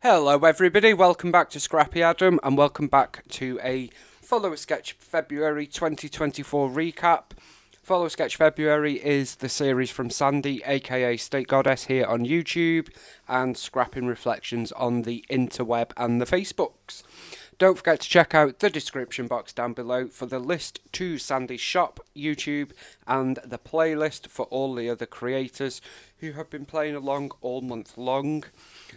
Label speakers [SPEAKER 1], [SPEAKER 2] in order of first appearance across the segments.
[SPEAKER 1] Hello everybody, welcome back to Scrappy Adam and welcome back to a Follow a Sketch February 2024 recap. Follow a Sketch February is the series from Sandie, aka State Goddess, here on YouTube, and Scrapping Reflections on the interweb and the Facebooks. Don't forget to check out the description box down below for the list to Sandie's shop, YouTube, and the playlist for all the other creators who have been playing along all month long.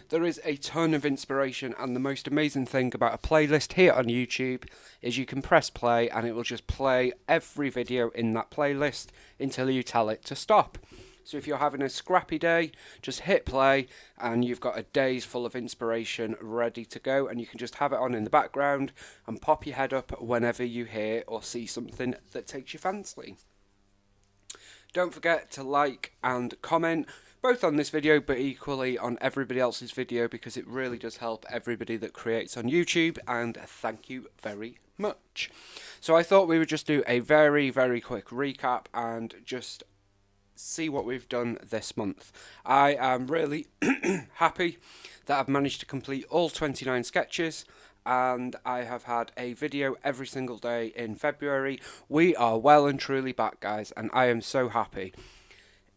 [SPEAKER 1] There is a ton of inspiration, and the most amazing thing about a playlist here on YouTube is you can press play and it will just play every video in that playlist until you tell it to stop. So if you're having a scrappy day, just hit play and you've got a day's full of inspiration ready to go, and you can just have it on in the background and pop your head up whenever you hear or see something that takes your fancy. Don't forget to like and comment both on this video but equally on everybody else's video, because it really does help everybody that creates on YouTube, and thank you very much. So I thought we would just do a very quick recap and just see what we've done this month. I am really happy that I've managed to complete all 29 sketches, and I have had a video every single day in February. We are well and truly back, guys, and I am so happy.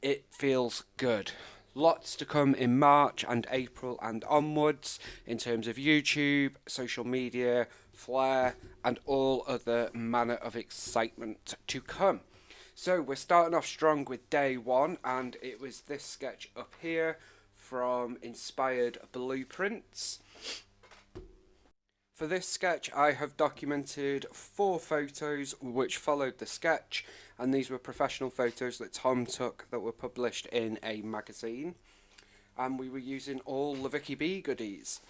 [SPEAKER 1] It feels good. Lots to come in March and April and onwards in terms of YouTube, social media, flair, and all other manner of excitement to come. So we're starting off strong with day one, and it was this sketch up here from Inspired Blueprints. For this sketch I have documented 4 photos which followed the sketch, and these were professional photos that Tom took that were published in a magazine, and we were using all the Vicky B goodies.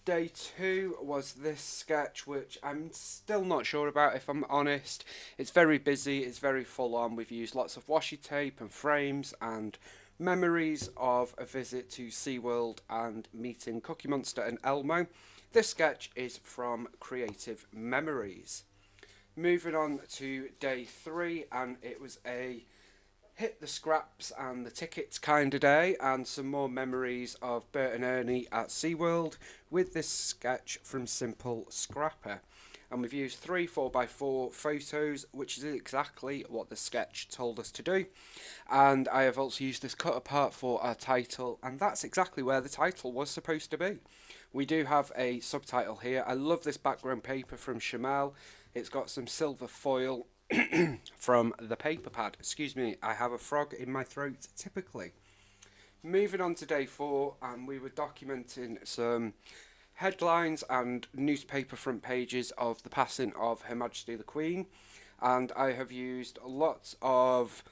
[SPEAKER 1] Day 2 was this sketch, which I'm still not sure about, if I'm honest. It's very busy, it's very full on. We've used lots of washi tape and frames and memories of a visit to SeaWorld and meeting Cookie Monster and Elmo. This sketch is from Creative Memories. Moving on to day 3, and it was a hit the scraps and the tickets kind of day, and some more memories of Bert and Ernie at SeaWorld with this sketch from Simple Scrapper. And we've used 3 4x4 photos, which is exactly what the sketch told us to do. And I have also used this cut apart for our title, and that's exactly where the title was supposed to be. We do have a subtitle here. I love this background paper from Chamel. It's got some silver foil from the paper pad. Excuse me, I have a frog in my throat typically. Moving on to day 4, and we were documenting some headlines and newspaper front pages of the passing of Her Majesty the Queen, and I have used lots of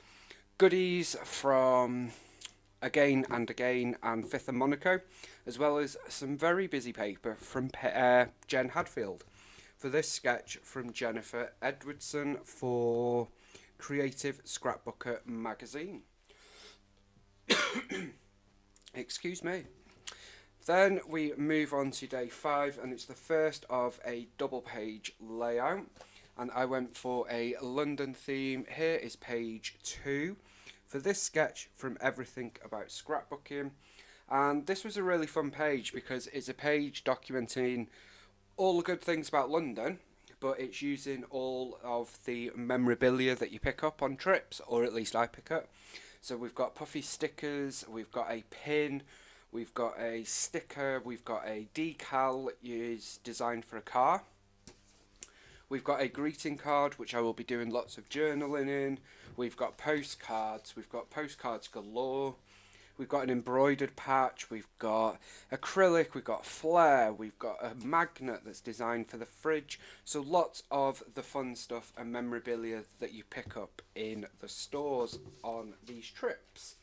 [SPEAKER 1] goodies from Again and Again and Fifth and Monaco, as well as some very busy paper from Jen Hadfield for this sketch from Jennifer Edwardson for Creative Scrapbooker magazine. Excuse me. Then we move on to day 5, and it's the first of a double page layout, and I went for a London theme. Here is page 2 for this sketch from Everything About Scrapbooking, and this was a really fun page because it's a page documenting all the good things about London, but it's using all of the memorabilia that you pick up on trips, or at least I pick up. So we've got puffy stickers, we've got a pin, we've got a sticker, we've got a decal that is designed for a car. We've got a greeting card, which I will be doing lots of journaling in. We've got postcards galore. We've got an embroidered patch, we've got acrylic, we've got flair, we've got a magnet that's designed for the fridge. So lots of the fun stuff and memorabilia that you pick up in the stores on these trips.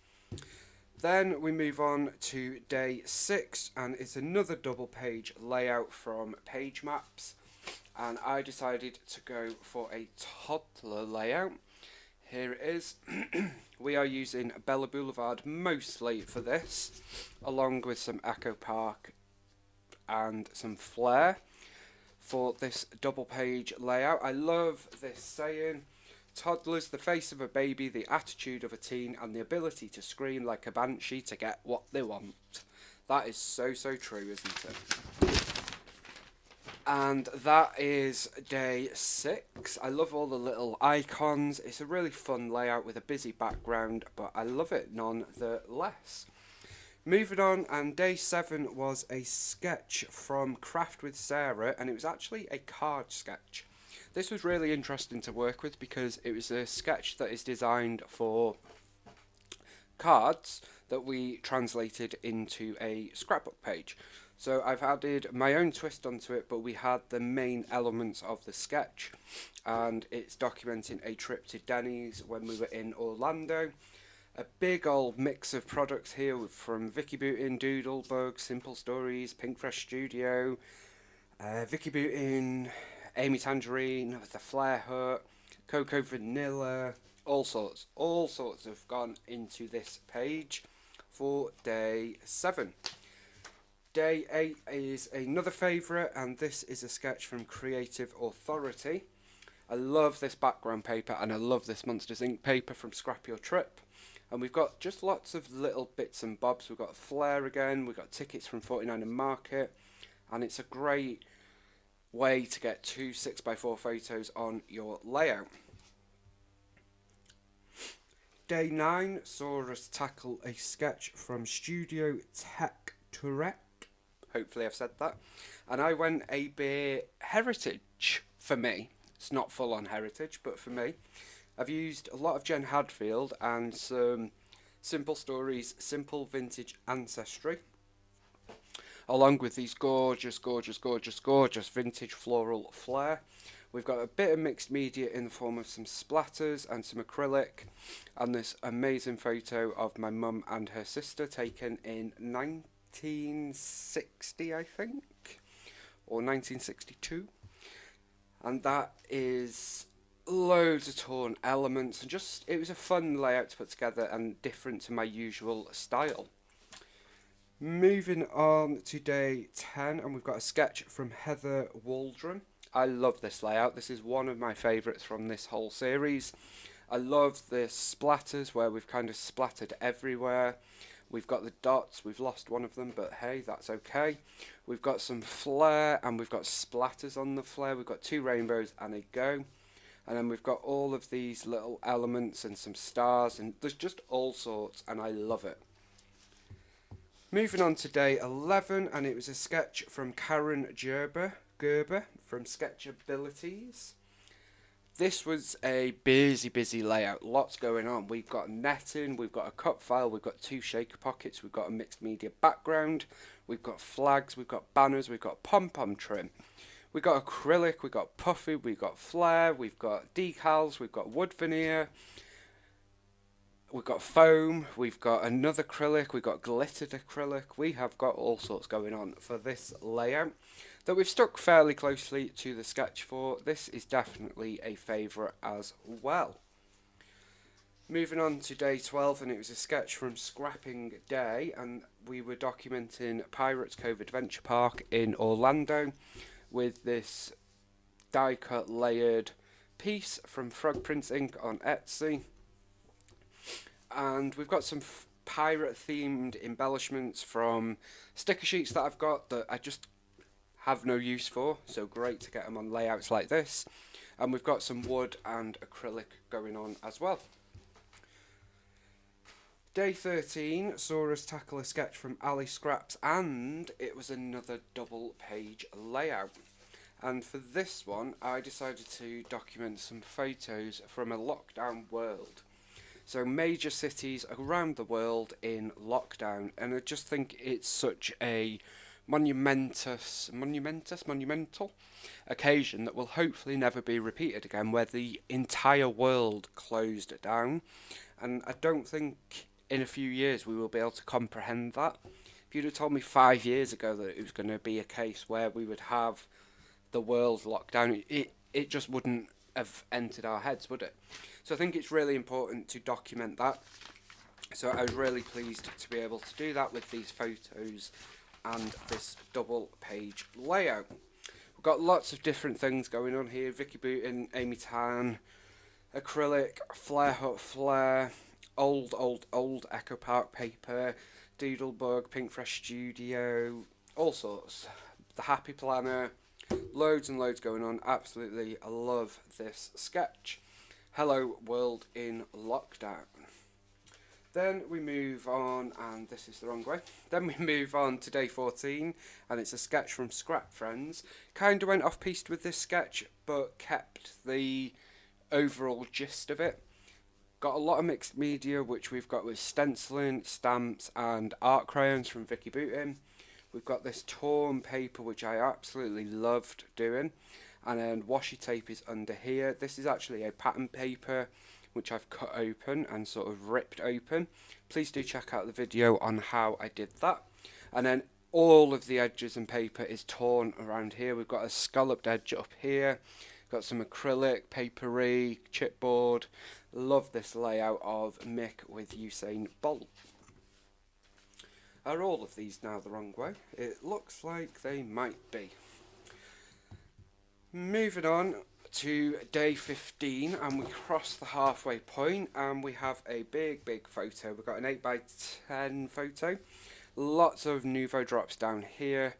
[SPEAKER 1] Then we move on to day 6, and it's another double page layout from Page Maps, and I decided to go for a toddler layout. Here it is. We are using Bella Boulevard mostly for this, along with some Echo Park and some flair for this double page layout. I love this saying: toddlers, the face of a baby, the attitude of a teen, and the ability to scream like a banshee to get what they want. That is so, so true, isn't it? And that is day 6. I love all the little icons. It's a really fun layout with a busy background, but I love it nonetheless. Moving on, and day 7 was a sketch from Craft with Sarah, and it was actually a card sketch. This was really interesting to work with because it was a sketch that is designed for cards that we translated into a scrapbook page. So I've added my own twist onto it, but we had the main elements of the sketch, and it's documenting a trip to Denny's when we were in Orlando. A big old mix of products here from Vicky Bootin, Doodlebug, Simple Stories, Pink Fresh Studio, Vicky Bootin, Amy Tangerine, The Flare Hut, Cocoa Vanilla, all sorts have gone into this page for day 7. Day 8 is another favourite, and this is a sketch from Creative Authority. I love this background paper, and I love this Monsters Inc. paper from Scrap Your Trip. And we've got just lots of little bits and bobs. We've got Flair again, we've got tickets from 49 and Market, and it's a great way to get 2 6x4 photos on your layout. Day 9 saw us tackle a sketch from Studio Tech Turek. Hopefully I've said that. And I went a bit heritage for me. It's not full on heritage, but for me. I've used a lot of Jen Hadfield and some Simple Stories, Simple Vintage Ancestry, along with these gorgeous vintage floral flair. We've got a bit of mixed media in the form of some splatters and some acrylic, and this amazing photo of my mum and her sister taken in 1960, I think, or 1962. And that is loads of torn elements, and just it was a fun layout to put together and different to my usual style. Moving on to day 10, and we've got a sketch from Heather Waldron. I love this layout. This is one of my favourites from this whole series. I love the splatters where we've kind of splattered everywhere. We've got the dots, we've lost one of them, but hey, that's okay. We've got some flare, and we've got splatters on the flare. We've got 2 rainbows and a go. And then we've got all of these little elements and some stars, and there's just all sorts, and I love it. Moving on to day 11, and it was a sketch from Karen Gerber from Sketchabilities. This was a busy layout, lots going on. We've got netting, we've got a cut file, we've got 2 shaker pockets, we've got a mixed media background, we've got flags, we've got banners, we've got pom-pom trim. We've got acrylic, we've got puffy, we've got flare, we've got decals, we've got wood veneer, we've got foam, we've got another acrylic, we've got glittered acrylic. We have got all sorts going on for this layout that we've stuck fairly closely to the sketch for. This is definitely a favourite as well. Moving on to day 12, and it was a sketch from Scrapping Day, and we were documenting Pirates Cove Adventure Park in Orlando with this die cut layered piece from Frog Prince Inc. on Etsy. And we've got some pirate themed embellishments from sticker sheets that I've got that I just have no use for, so great to get them on layouts like this. And we've got some wood and acrylic going on as well. Day 13 saw us tackle a sketch from Ali Scraps, and it was another double page layout. And for this one, I decided to document some photos from a lockdown world. So major cities around the world in lockdown, and I just think it's such a monumental occasion that will hopefully never be repeated again, where the entire world closed down. And I don't think in a few years we will be able to comprehend that. If you'd have told me 5 years ago that it was going to be a case where we would have the world locked down, it just wouldn't have entered our heads, would it? So I think it's really important to document that. So I was really pleased to be able to do that with these photos and this double page layout. We've got lots of different things going on here. Vicky Bootin, Amy Tan, acrylic, Flare Hut Flare, old Echo Park paper, Doodlebug, Pink Fresh Studio, all sorts. The Happy Planner, loads and loads going on. Absolutely, I love this sketch. Hello World in Lockdown. Then we move on, and this is the wrong way. Then we move on to day 14, and it's a sketch from Scrap Friends. Kind of went off piste with this sketch, but kept the overall gist of it. Got a lot of mixed media, which we've got with stenciling, stamps, and art crayons from Vicky Bootin. We've got this torn paper, which I absolutely loved doing, and then washi tape is under here. This is actually a pattern paper which I've cut open and sort of ripped open. Please do check out the video on how I did that. And then all of the edges and paper is torn around here. We've got a scalloped edge up here, got some acrylic, papery, chipboard. Love this layout of Mick with Usain Bolt. Are all of these now the wrong way? It looks like they might be. Moving on to day 15, and we cross the halfway point, and we have a big photo. We've got an 8x10 photo, lots of Nuvo drops down here,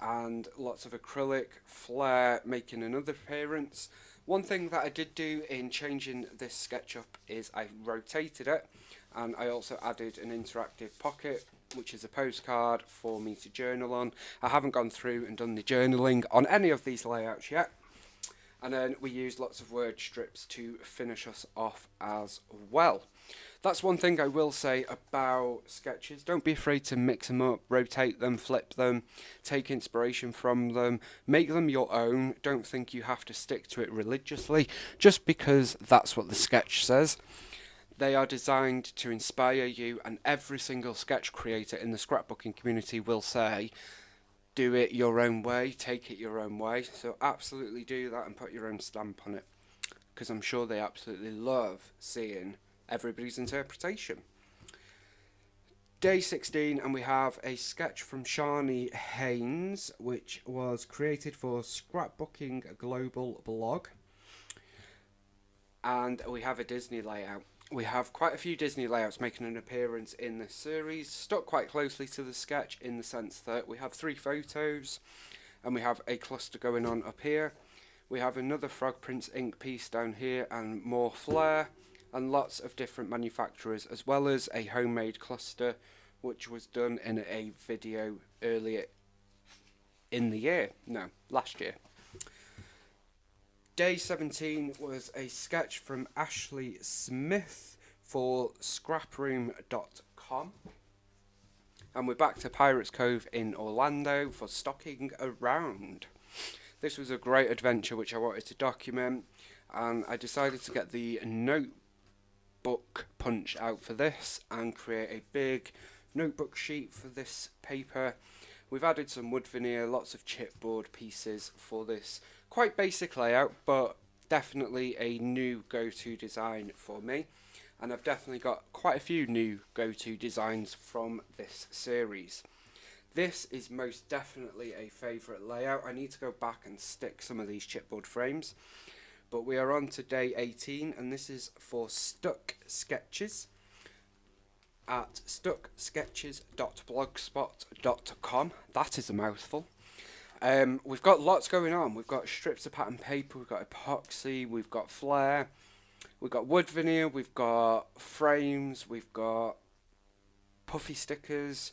[SPEAKER 1] and lots of acrylic, flare making another appearance. One thing that I did do in changing this sketch up is I rotated it, and I also added an interactive pocket, which is a postcard for me to journal on. I haven't gone through and done the journaling on any of these layouts yet. And then we used lots of word strips to finish us off as well. That's one thing I will say about sketches. Don't be afraid to mix them up, rotate them, flip them, take inspiration from them, make them your own. Don't think you have to stick to it religiously just because that's what the sketch says. They are designed to inspire you, and every single sketch creator in the scrapbooking community will say, do it your own way, take it your own way. So absolutely do that and put your own stamp on it, because I'm sure they absolutely love seeing everybody's interpretation. Day 16, and we have a sketch from Shani Haynes, which was created for Scrapbooking Global blog. And we have a Disney layout. We have quite a few Disney layouts making an appearance in this series, stuck quite closely to the sketch in the sense that we have 3 photos, and we have a cluster going on up here. We have another Frog Prince ink piece down here, and more flair, and lots of different manufacturers, as well as a homemade cluster, which was done in a video earlier in the year. No, last year. Day 17 was a sketch from Ashley Smith for scraproom.com. And we're back to Pirates Cove in Orlando for Stocking Around. This was a great adventure which I wanted to document, and I decided to get the notebook punch out for this and create a big notebook sheet for this paper. We've added some wood veneer, lots of chipboard pieces for this quite basic layout, but definitely a new go-to design for me. And I've definitely got quite a few new go-to designs from this series. This is most definitely a favourite layout. I need to go back and stick some of these chipboard frames. But we are on to day 18, and this is for Stuck Sketches at stucksketches.blogspot.com. That is a mouthful. We've got lots going on. We've got strips of pattern paper, we've got epoxy, we've got flare, we've got wood veneer, we've got frames, we've got puffy stickers,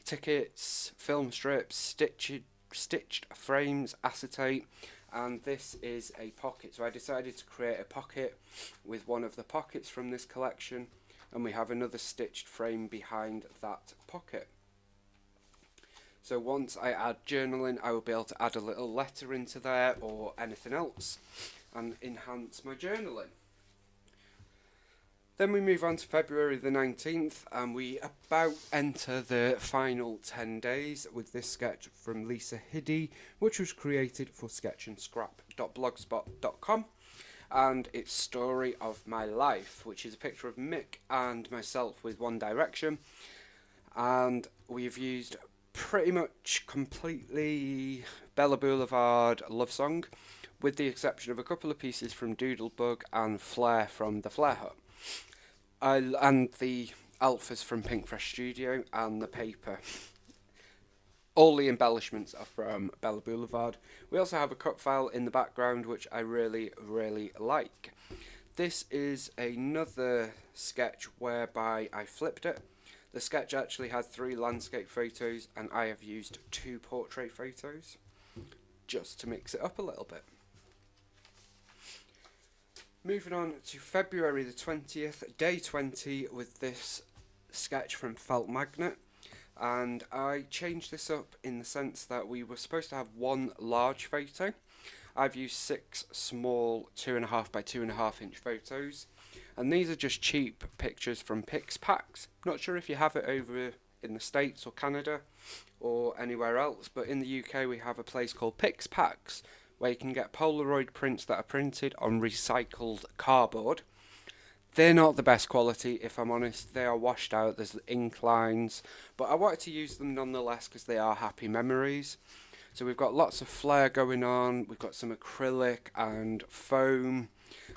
[SPEAKER 1] tickets, film strips, stitched frames, acetate, and this is a pocket. So I decided to create a pocket with one of the pockets from this collection, and we have another stitched frame behind that pocket. So once I add journaling, I will be able to add a little letter into there or anything else and enhance my journaling. Then we move on to February the 19th, and we about enter the final 10 days with this sketch from Lisa Hiddy, which was created for sketchandscrap.blogspot.com, and it's Story of My Life, which is a picture of Mick and myself with One Direction, and we've used pretty much completely Bella Boulevard love song, with the exception of a couple of pieces from Doodlebug and Flair from the Flair Hut. And the alphas from Pink Fresh Studio, and the paper. All the embellishments are from Bella Boulevard. We also have a cut file in the background, which I really, really like. This is another sketch whereby I flipped it. The sketch actually had 3 landscape photos, and I have used 2 portrait photos, just to mix it up a little bit. Moving on to February the 20th, day 20, with this sketch from Felt Magnet. And I changed this up in the sense that we were supposed to have 1 large photo. I've used 6 small 2.5 by 2.5 inch photos, and these are just cheap pictures from PixPax. Not sure if you have it over in the States or Canada or anywhere else, but in the UK we have a place called PixPax where you can get Polaroid prints that are printed on recycled cardboard. They're not the best quality, if I'm honest. They are washed out, there's ink lines, but I wanted to use them nonetheless because they are happy memories. So we've got lots of flair going on, we've got some acrylic and foam,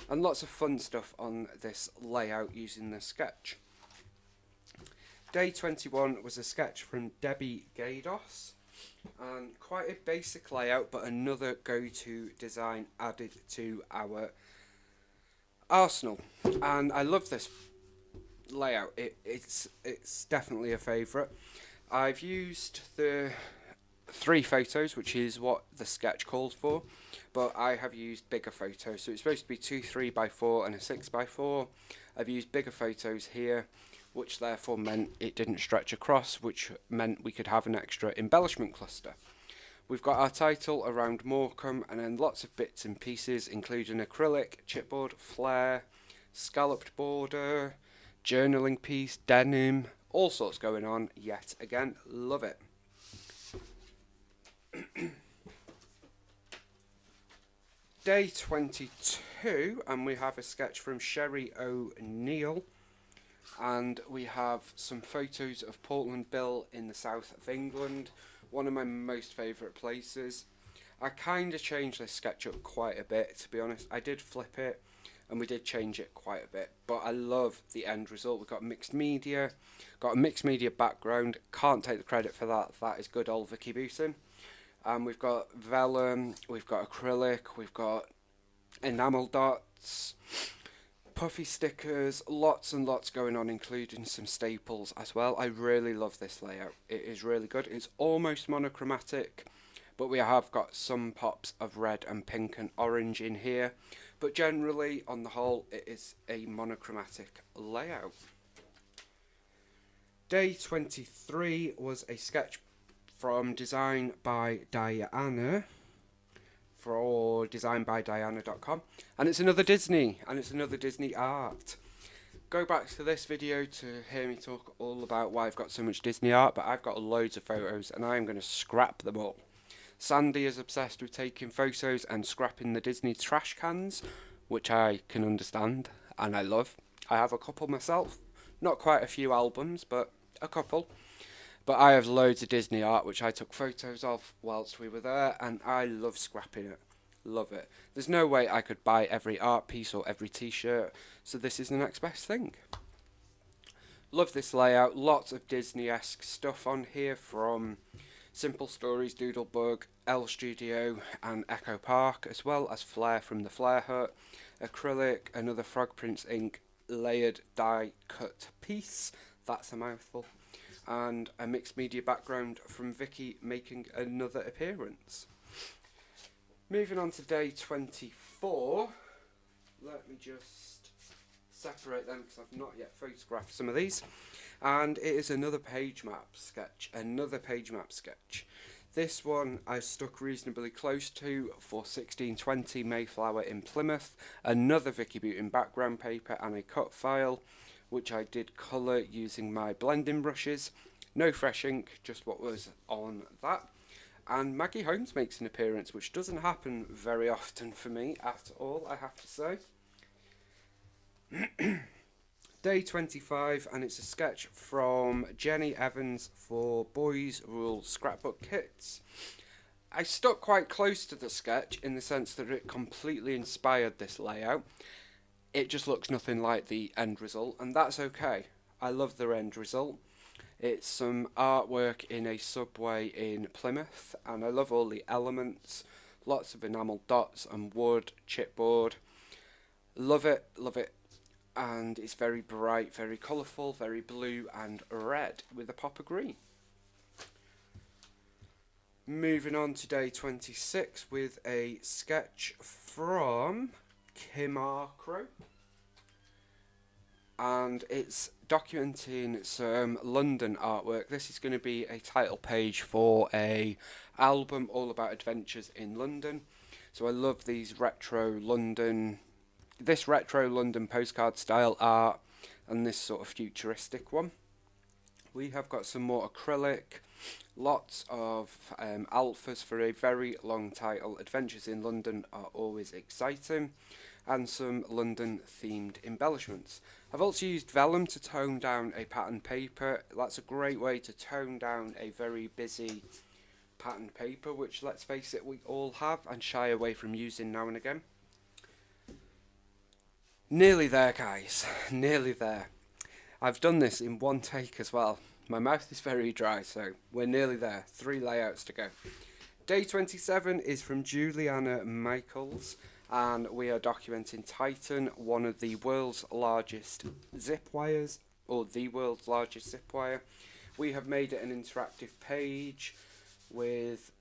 [SPEAKER 1] and lots of fun stuff on this layout using this sketch. Day 21 was a sketch from Debbie Gaydos, and quite a basic layout, but another go-to design added to our arsenal. And I love this layout. It's definitely a favourite. I've used the 3 photos, which is what the sketch calls for, but I have used bigger photos. So it's supposed to be 2 3x4 and a 6x4. I've used bigger photos here, which therefore meant it didn't stretch across, which meant we could have an extra embellishment cluster. We've got our title around Morecambe, and then lots of bits and pieces, including acrylic, chipboard, flare, scalloped border, journaling piece, denim, all sorts going on yet again. Love it. Day 22, and we have a sketch from Sherry O'Neill, and we have some photos of Portland Bill in the south of England, one of my most favourite places. I kind of changed this sketch up quite a bit, to be honest. I did flip it, and we did change it quite a bit, but I love the end result. We've got mixed media, got a mixed media background, can't take the credit for that, that is good old Vicky Booton. We've got vellum, we've got acrylic, we've got enamel dots, puffy stickers, lots and lots going on, including some staples as well. I really love this layout. It is really good. It's almost monochromatic, but we have got some pops of red and pink and orange in here. But generally, on the whole, it is a monochromatic layout. Day 23 was a sketch from Design by Diana, for designbydiana.com, and it's another Disney, and it's another Disney art. Go back to this video to hear me talk all about why I've got so much Disney art, but I've got loads of photos and I'm going to scrap them all. Sandy is obsessed with taking photos and scrapping the Disney trash cans, which I can understand and I love. I have a couple myself, not quite a few albums, but a couple. But I have loads of Disney art which I took photos of whilst we were there, and I love scrapping it. Love it. There's no way I could buy every art piece or every t-shirt, so this is the next best thing. Love this layout. Lots of Disney-esque stuff on here from Simple Stories, Doodlebug, L Studio and Echo Park, as well as Flair from the Flair Hut, acrylic, another Frog Prince ink layered die cut piece. That's a mouthful. And a mixed media background from Vicky making another appearance. Moving on to day 24. Let me just separate them because I've not yet photographed some of these. And it is another page map sketch. This one I stuck reasonably close to for 1620 Mayflower in Plymouth. Another Vicky Booton background paper and a cut file, which I did colour using my blending brushes. No fresh ink, just what was on that. And Maggie Holmes makes an appearance, which doesn't happen very often for me at all, I have to say. Day 25, and it's a sketch from Jenny Evans for Boys Rule Scrapbook Kits. I stuck quite close to the sketch in the sense that it completely inspired this layout. It just looks nothing like the end result, and that's okay. I love the end result. It's some artwork in a subway in Plymouth, and I love all the elements. Lots of enamel dots and wood, chipboard. Love it, love it. And it's very bright, very colourful, very blue and red with a pop of green. Moving on to day 26 with a sketch from Kim Crow. And it's documenting some London artwork. This is going to be a title page for a album all about adventures in London. So I love these retro London postcard style art and this sort of futuristic one. We have got some more acrylic, lots of alphas for a very long title. Adventures in London are always exciting, and some London themed embellishments. I've also used vellum to tone down a pattern paper. That's a great way to tone down a very busy pattern paper, which, let's face it, we all have and shy away from using now and again. Nearly there, guys, nearly there. I've done this in one take as well. My mouth is very dry, so we're nearly there. 3 layouts to go. Day 27 is from Juliana Michaels, and we are documenting Titan, one of the world's largest zip wires, or the world's largest zip wire. We have made it an interactive page with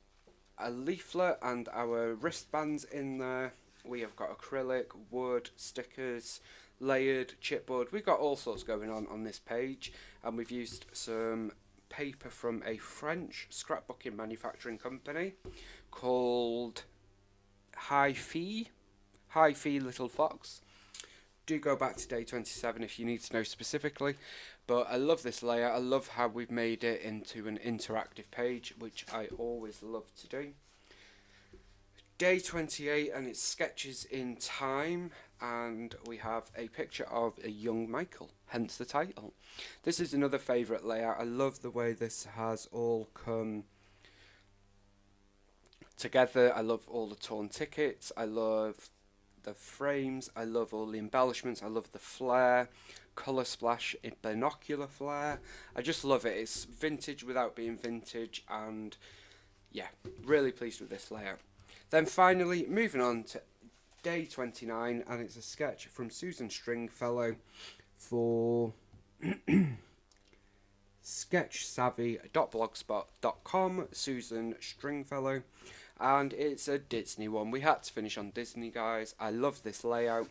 [SPEAKER 1] a leaflet and our wristbands in there. We have got acrylic, wood, stickers, layered, chipboard. We've got all sorts going on this page, and we've used some paper from a French scrapbooking manufacturing company called Hi-Fi Little Fox. Do go back to day 27 if you need to know specifically, but I love this layout. I love how we've made it into an interactive page, which I always love to do. Day 28, and it's sketches in time, and we have a picture of a young Michael, hence the title. This is another favourite layout. I love the way this has all come together. I love all the torn tickets. I love the frames. I love all the embellishments. I love the flare, colour splash, binocular flare. I just love it. It's vintage without being vintage, and yeah, really pleased with this layout. Then finally, moving on to day 29, and it's a sketch from Susan Stringfellow for sketchsavvy.blogspot.com, Susan Stringfellow, and it's a Disney one. We had to finish on Disney, guys. I love this layout.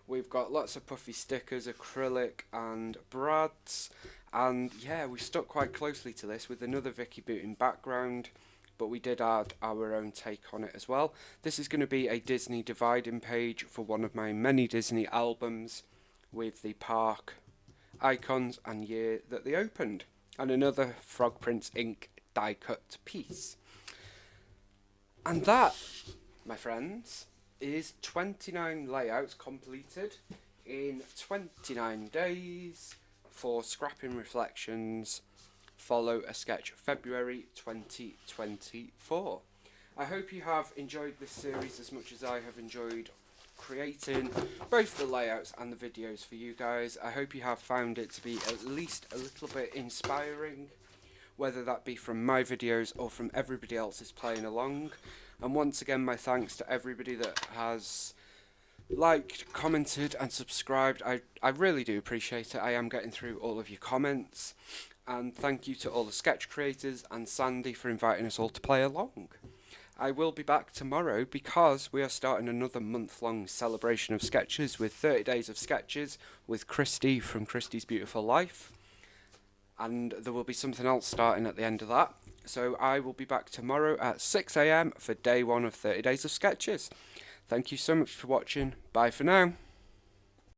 [SPEAKER 1] We've got lots of puffy stickers, acrylic and brads, and yeah, we stuck quite closely to this with another Vicky Booting background, but we did add our own take on it as well. This is going to be a Disney dividing page for one of my many Disney albums with the park icons and year that they opened, and another Frog Prince ink die cut piece. And that, my friends, is 29 layouts completed in 29 days for Scrapping Reflections Follow a Sketch February 2024. I hope you have enjoyed this series as much as I have enjoyed creating both the layouts and the videos for you guys. I hope you have found it to be at least a little bit inspiring, whether that be from my videos or from everybody else's playing along. And once again, my thanks to everybody that has liked, commented and subscribed. I really do appreciate it. I am getting through all of your comments. And thank you to all the sketch creators and Sandy for inviting us all to play along. I will be back tomorrow because we are starting another month-long celebration of sketches with 30 days of sketches with Christy from Christy's Beautiful Life. And there will be something else starting at the end of that. So I will be back tomorrow at 6 AM for day 1 of 30 days of sketches. Thank you so much for watching. Bye for now.